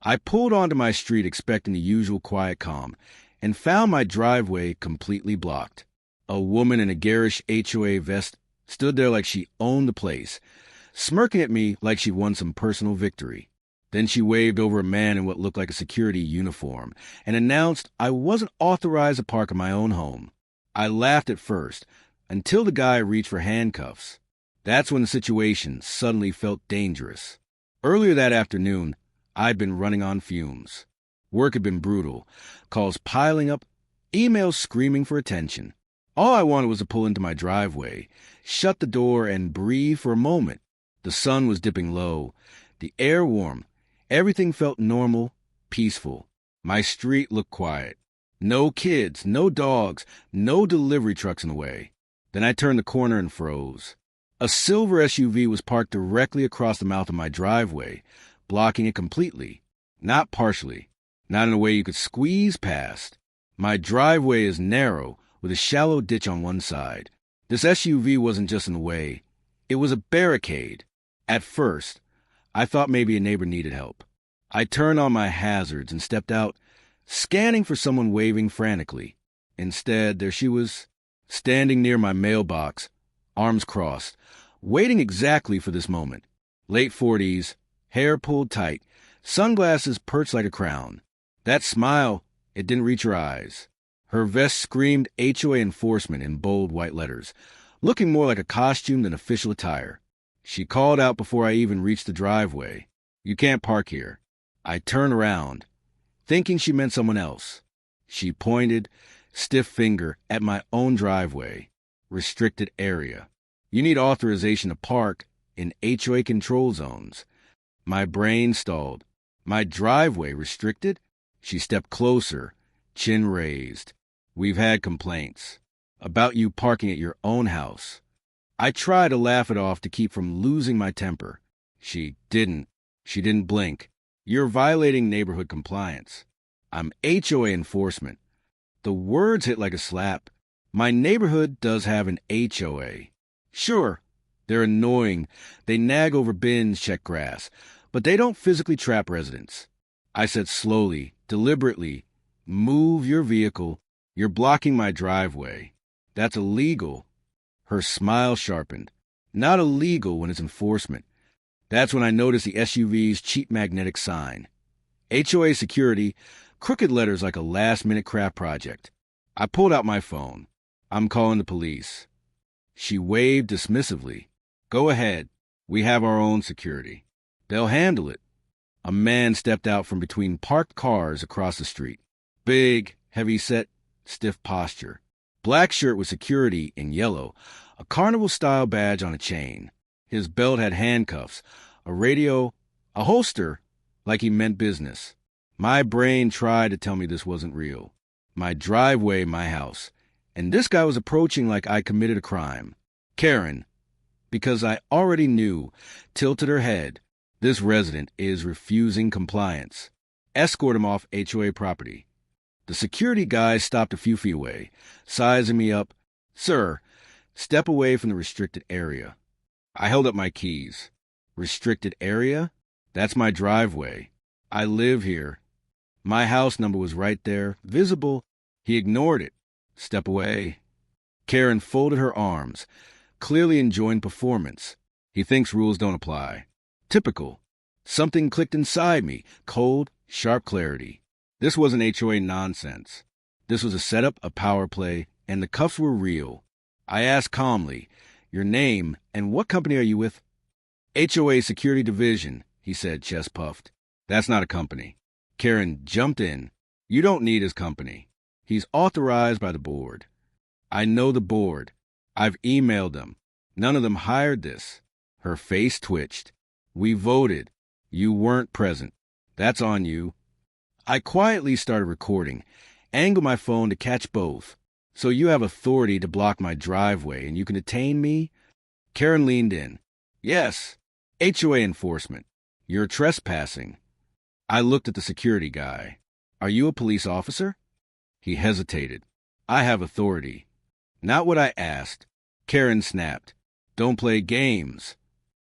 I pulled onto my street expecting the usual quiet calm and found my driveway completely blocked. A woman in a garish HOA vest stood there like she owned the place, smirking at me like she won some personal victory. Then she waved over a man in what looked like a security uniform and announced I wasn't authorized to park in my own home. I laughed at first, until the guy reached for handcuffs. That's when the situation suddenly felt dangerous. Earlier that afternoon, I'd been running on fumes. Work had been brutal, calls piling up, emails screaming for attention. All I wanted was to pull into my driveway, shut the door, and breathe for a moment. The sun was dipping low, the air warm. Everything felt normal, peaceful. My street looked quiet. No kids, no dogs, no delivery trucks in the way. Then I turned the corner and froze. A silver SUV was parked directly across the mouth of my driveway, blocking it completely. Not partially. Not in a way you could squeeze past. My driveway is narrow, with a shallow ditch on one side. This SUV wasn't just in the way. It was a barricade. At first, I thought maybe a neighbor needed help. I turned on my hazards and stepped out, scanning for someone waving frantically. Instead, there she was, standing near my mailbox, arms crossed, waiting exactly for this moment. Late 40s, hair pulled tight, sunglasses perched like a crown. That smile, it didn't reach her eyes. Her vest screamed HOA enforcement in bold white letters, looking more like a costume than official attire. She called out before I even reached the driveway. "You can't park here." I turned around, thinking she meant someone else. She pointed, stiff finger, at my own driveway. Restricted area. You need authorization to park in HOA control zones. My brain stalled. My driveway restricted? She stepped closer, chin raised. "We've had complaints about you parking at your own house." I tried to laugh it off to keep from losing my temper. She didn't. She didn't blink. "You're violating neighborhood compliance." "I'm HOA enforcement." The words hit like a slap. My neighborhood does have an HOA. Sure, they're annoying. They nag over bins, check grass, but they don't physically trap residents. I said slowly, deliberately, "Move your vehicle. You're blocking my driveway. That's illegal." Her smile sharpened. Not illegal when it's enforcement. That's when I noticed the SUV's cheap magnetic sign. HOA security, crooked letters like a last-minute craft project. I pulled out my phone. "I'm calling the police." She waved dismissively. "Go ahead. We have our own security. They'll handle it." A man stepped out from between parked cars across the street. Big, heavy-set, stiff posture. Black shirt with security in yellow, a carnival-style badge on a chain. His belt had handcuffs, a radio, a holster, like he meant business. My brain tried to tell me this wasn't real. My driveway, my house. And this guy was approaching like I committed a crime. Karen, because I already knew, tilted her head. This resident is refusing compliance. Escort him off HOA property. The security guy stopped a few feet away, sizing me up. "Sir, step away from the restricted area." I held up my keys. Restricted area? That's my driveway. I live here. My house number was right there, visible. He ignored it. "Step away." Karen folded her arms, clearly enjoying performance. He thinks rules don't apply. Typical. Something clicked inside me, cold, sharp clarity. This wasn't HOA nonsense. This was a setup, a power play, and the cuffs were real. I asked calmly, "Your name, and what company are you with?" "HOA Security Division," he said, chest puffed. "That's not a company." Karen jumped in. "You don't need his company. He's authorized by the board." "I know the board. I've emailed them. None of them hired this." Her face twitched. "We voted. You weren't present. That's on you." I quietly started recording, angled my phone to catch both. "So you have authority to block my driveway and you can detain me?" Karen leaned in. "Yes. HOA enforcement. You're trespassing." I looked at the security guy. "Are you a police officer?" He hesitated. "I have authority." Not what I asked. Karen snapped. "Don't play games."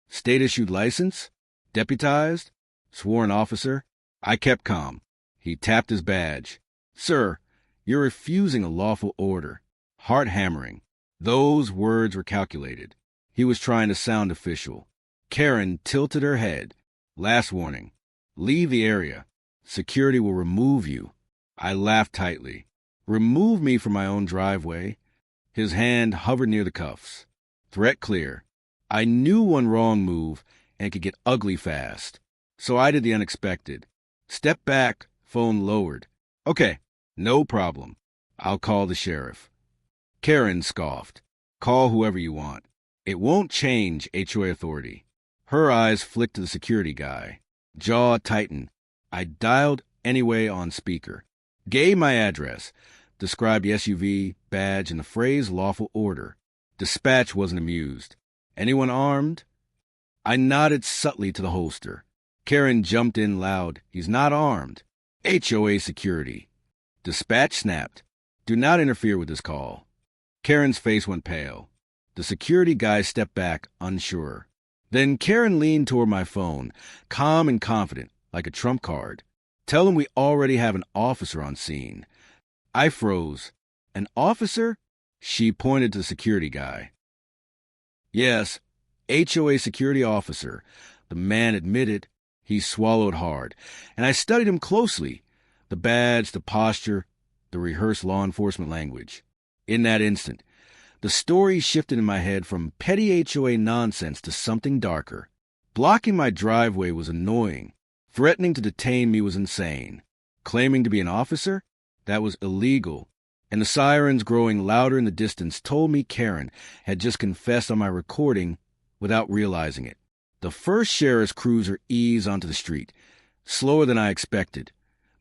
"State-issued license? Deputized? Sworn officer?" I kept calm. He tapped his badge. Sir, you're refusing a lawful order. Heart hammering. Those words were calculated. He was trying to sound official. Karen tilted her head. Last warning. Leave the area. Security will remove you. I laughed tightly. Remove me from my own driveway. His hand hovered near the cuffs. Threat clear. I knew one wrong move and could get ugly fast. So I did the unexpected. Step back, phone lowered. Okay, no problem. I'll call the sheriff. Karen scoffed. Call whoever you want. It won't change HOA authority. Her eyes flicked to the security guy. Jaw tightened. I dialed anyway on speaker. Gave my address. Described the SUV, badge, and the phrase lawful order. Dispatch wasn't amused. Anyone armed? I nodded subtly to the holster. Karen jumped in loud. He's not armed. HOA security. Dispatch snapped. Do not interfere with this call. Karen's face went pale. The security guy stepped back, unsure. Then Karen leaned toward my phone, calm and confident, like a trump card. Tell him we already have an officer on scene. I froze. An officer? She pointed to the security guy. Yes, HOA security officer. The man admitted. He swallowed hard, and I studied him closely. The badge, the posture, the rehearsed law enforcement language. In that instant, the story shifted in my head from petty HOA nonsense to something darker. Blocking my driveway was annoying. Threatening to detain me was insane. Claiming to be an officer? That was illegal. And the sirens growing louder in the distance told me Karen had just confessed on my recording without realizing it. The first sheriff's cruiser eased onto the street, slower than I expected.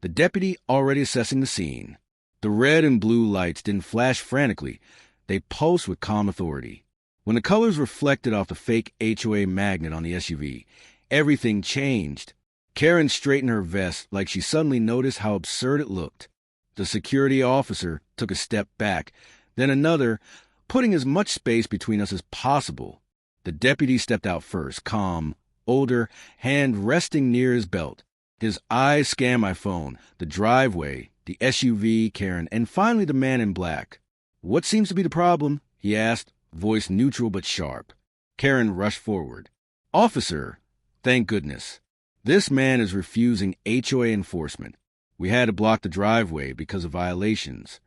The deputy already assessing the scene. The red and blue lights didn't flash frantically. They pulsed with calm authority. When the colors reflected off the fake HOA magnet on the SUV, everything changed. Karen straightened her vest like she suddenly noticed how absurd it looked. The security officer took a step back, then another, putting as much space between us as possible. The deputy stepped out first, calm, older, hand resting near his belt. His eyes scanned my phone, the driveway, the SUV, Karen, and finally the man in black. What seems to be the problem? He asked, voice neutral but sharp. Karen rushed forward. Officer, thank goodness. This man is refusing HOA enforcement. We had to block the driveway because of violations.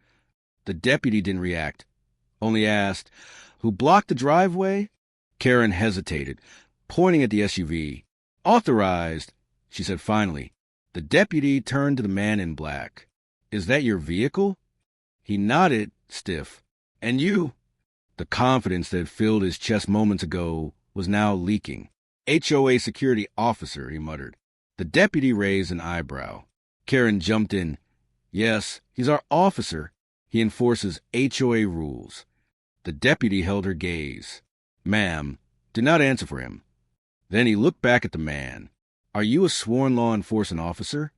The deputy didn't react, only asked, Who blocked the driveway? Karen hesitated, pointing at the SUV. Authorized, she said finally. The deputy turned to the man in black. Is that your vehicle? He nodded, stiff. And you? The confidence that had filled his chest moments ago was now leaking. HOA security officer, he muttered. The deputy raised an eyebrow. Karen jumped in. Yes, he's our officer. He enforces HOA rules. The deputy held her gaze. Ma'am, do not answer for him. Then he looked back at the man. Are you a sworn law enforcement officer?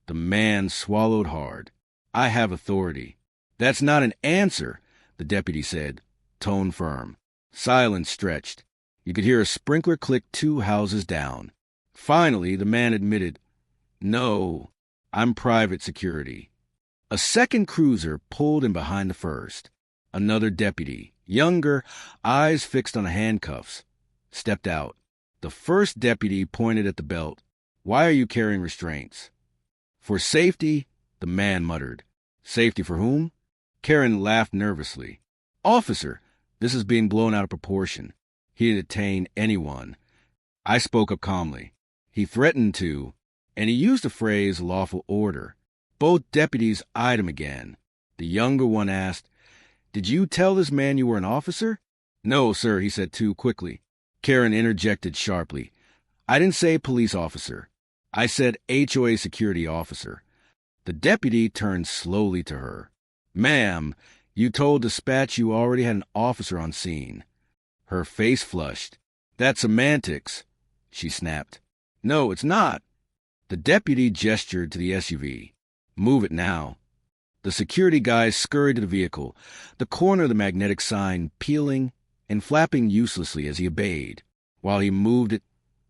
The man swallowed hard. I have authority. That's not an answer, the deputy said, tone firm. Silence stretched. You could hear a sprinkler click 2 houses down. Finally, the man admitted, No, I'm private security. A second cruiser pulled in behind the first. Another deputy, younger, eyes fixed on the handcuffs, stepped out. The first deputy pointed at the belt. Why are you carrying restraints? For safety, the man muttered. Safety for whom? Karen laughed nervously. Officer, this is being blown out of proportion. He didn't detain anyone. I spoke up calmly. He threatened to, and he used the phrase lawful order. Both deputies eyed him again. The younger one asked, Did you tell this man you were an officer? No, sir, he said too quickly. Karen interjected sharply. I didn't say police officer. I said HOA security officer. The deputy turned slowly to her. Ma'am, you told dispatch you already had an officer on scene. Her face flushed. That's semantics, she snapped. No, it's not. The deputy gestured to the SUV. Move it now. The security guy scurried to the vehicle, the corner of the magnetic sign peeling and flapping uselessly as he obeyed. While he moved it,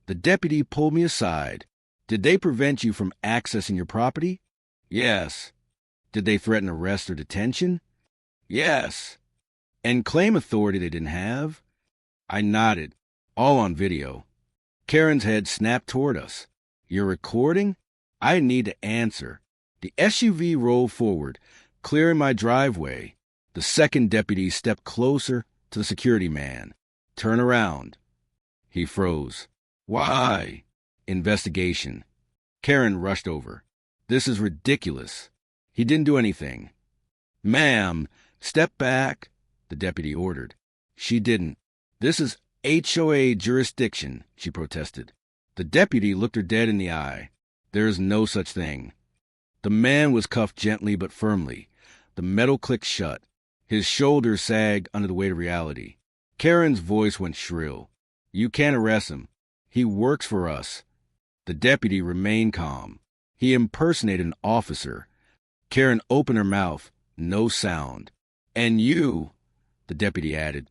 the deputy pulled me aside. Did they prevent you from accessing your property? Yes. Did they threaten arrest or detention? Yes. And claim authority they didn't have? I nodded, all on video. Karen's head snapped toward us. You're recording? I need to answer. The SUV rolled forward, clearing my driveway. The second deputy stepped closer to the security man. Turn around. He froze. Why? Investigation. Karen rushed over. This is ridiculous. He didn't do anything. Ma'am, step back, the deputy ordered. She didn't. This is HOA jurisdiction, she protested. The deputy looked her dead in the eye. There is no such thing. The man was cuffed gently but firmly. The metal clicked shut. His shoulders sagged under the weight of reality. Karen's voice went shrill. You can't arrest him. He works for us. The deputy remained calm. He impersonated an officer. Karen opened her mouth. No sound. And you, the deputy added,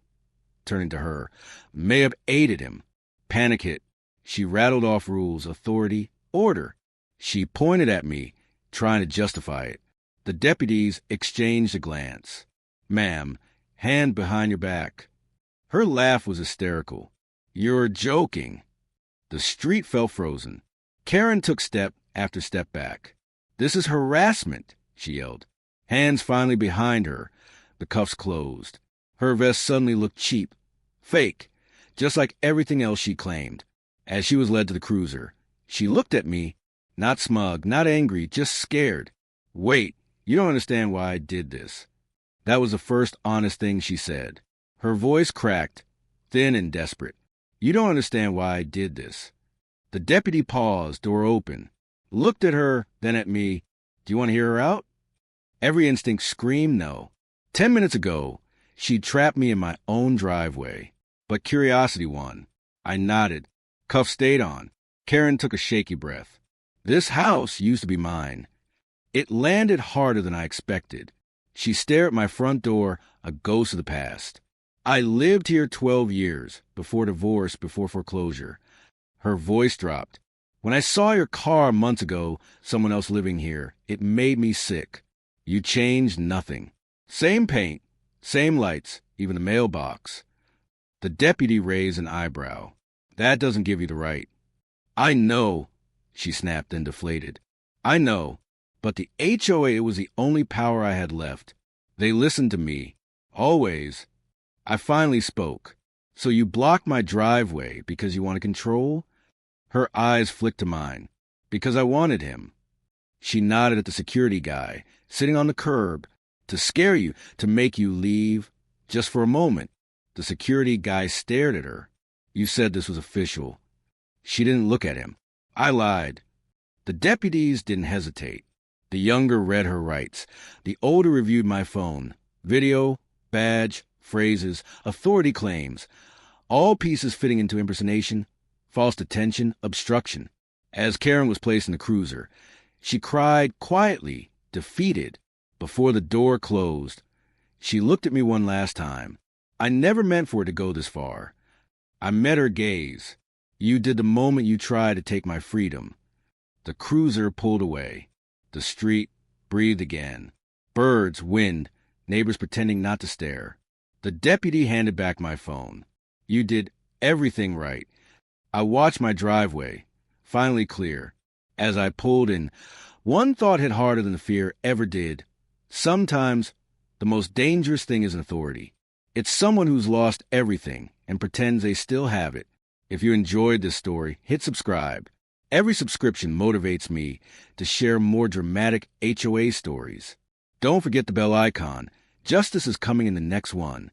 turning to her, may have aided him. Panic hit. She rattled off rules, authority, order. She pointed at me, trying to justify it. The deputies exchanged a glance. Ma'am, hand behind your back. Her laugh was hysterical. You're joking. The street fell frozen. Karen took step after step back. This is harassment, she yelled. Hands finally behind her. The cuffs closed. Her vest suddenly looked cheap. Fake. Just like everything else she claimed. As she was led to the cruiser, she looked at me, not smug, not angry, just scared. Wait, you don't understand why I did this. That was the first honest thing she said. Her voice cracked, thin and desperate. You don't understand why I did this. The deputy paused, door open, looked at her, then at me. Do you want to hear her out? Every instinct screamed no. 10 minutes ago, she trapped me in my own driveway. But curiosity won. I nodded. Cuffs stayed on. Karen took a shaky breath. This house used to be mine. It landed harder than I expected. She stared at my front door, a ghost of the past. I lived here 12 years, before divorce, before foreclosure. Her voice dropped. When I saw your car months ago, someone else living here, it made me sick. You changed nothing. Same paint, same lights, even the mailbox. The deputy raised an eyebrow. That doesn't give you the right. I know, she snapped and deflated. I know, but the HOA was the only power I had left. They listened to me, always. I finally spoke. So you blocked my driveway because you want control? Her eyes flicked to mine. Because I wanted him. She nodded at the security guy, sitting on the curb, to scare you, to make you leave, just for a moment. The security guy stared at her. You said this was official. She didn't look at him. I lied. The deputies didn't hesitate. The younger read her rights. The older reviewed my phone. Video, badge, phrases, authority claims. All pieces fitting into impersonation, false detention, obstruction. As Karen was placed in the cruiser, she cried quietly, defeated, before the door closed. She looked at me one last time. I never meant for it to go this far. I met her gaze. You did the moment you tried to take my freedom. The cruiser pulled away. The street breathed again. Birds, wind, neighbors pretending not to stare. The deputy handed back my phone. You did everything right. I watched my driveway, finally clear. As I pulled in, one thought hit harder than the fear ever did. Sometimes, the most dangerous thing is an authority. It's someone who's lost everything and pretends they still have it. If you enjoyed this story, hit subscribe. Every subscription motivates me to share more dramatic HOA stories. Don't forget the bell icon. Justice is coming in the next one.